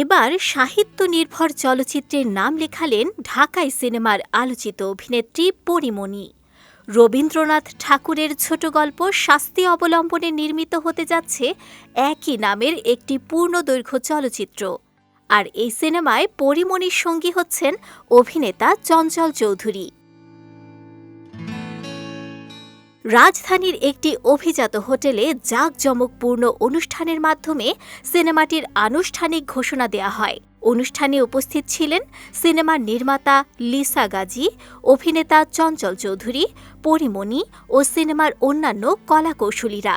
এবার সাহিত্য নির্ভর চলচ্চিত্রের নাম লেখালেন ঢাকাই সিনেমার আলোচিত অভিনেত্রী পরীমণি। রবীন্দ্রনাথ ঠাকুরের ছোট গল্প শাস্তি অবলম্বনে নির্মিত হতে যাচ্ছে একই নামের একটি পূর্ণদৈর্ঘ্য চলচ্চিত্র। আর এই সিনেমায় পরীমণির সঙ্গী হচ্ছেন অভিনেতা চঞ্চল চৌধুরী। রাজধানীর একটি অভিজাত হোটেলে জাঁকজমকপূর্ণ অনুষ্ঠানের মাধ্যমে সিনেমাটির আনুষ্ঠানিক ঘোষণা দেয়া হয়। অনুষ্ঠানে উপস্থিত ছিলেন সিনেমার নির্মাতা লিসা গাজী, অভিনেতা চঞ্চল চৌধুরী, পরীমণি ও সিনেমার অন্যান্য কলাকৌশলীরা।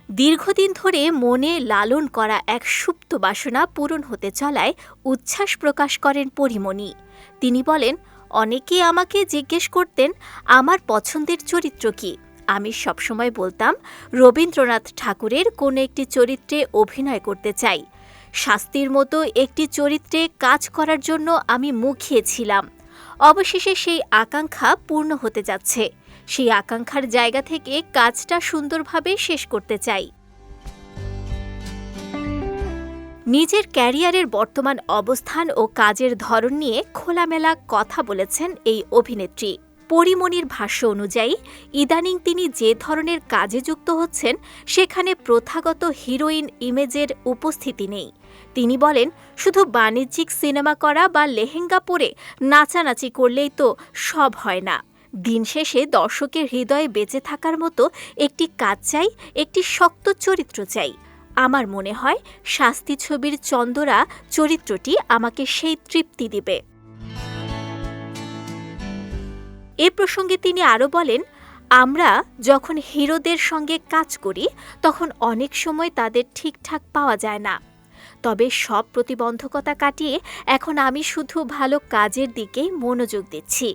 দীর্ঘদিন ধরে মনে লালন করা এক সুপ্ত বাসনা পূরণ হতে চলায় উচ্ছ্বাস প্রকাশ করেন পরীমণি। তিনি বলেন, অনেকে আমাকে জিজ্ঞেস করতেন আমার পছন্দের চরিত্র কি। আমি সবসময় বলতাম রবীন্দ্রনাথ ঠাকুরের কোনো একটি চরিত্রে অভিনয় করতে চাই। শাস্তির মতো একটি চরিত্রে কাজ করার জন্য আমি মুখিয়েছিলাম। অবশেষে সেই আকাঙ্ক্ষা পূর্ণ হতে যাচ্ছে। সেই আকাঙ্ক্ষার জায়গা থেকে কাজটা সুন্দরভাবে শেষ করতে চাই। নিজের ক্যারিয়ারের বর্তমান অবস্থান ও কাজের ধরন নিয়ে খোলামেলা কথা বলেছেন এই অভিনেত্রী। পরীমণির ভাষ্য অনুযায়ী ইদানিং তিনি যে ধরনের কাজে যুক্ত হচ্ছেন সেখানে প্রথাগত হিরোইন ইমেজের উপস্থিতি নেই। তিনি বলেন, শুধু বাণিজ্যিক সিনেমা করা বা লেহেঙ্গা পরে নাচানাচি করলেই তো সব হয় না। দিন শেষে দর্শকের হৃদয়ে বেঁচে থাকার মতো একটি কাজ চাই, একটি শক্ত চরিত্র চাই। আমার মনে হয় শাস্তি ছবির চন্দরা চরিত্রটি আমাকে সেই তৃপ্তি দিবে। এ প্রসঙ্গে তিনি আরও বলেন, আমরা যখন হিরোদের সঙ্গে কাজ করি তখন অনেক সময় তাদের ঠিকঠাক পাওয়া যায় না। তবে সব প্রতিবন্ধকতা কাটিয়ে এখন আমি শুধু ভালো কাজের দিকেই মনোযোগ দিচ্ছি।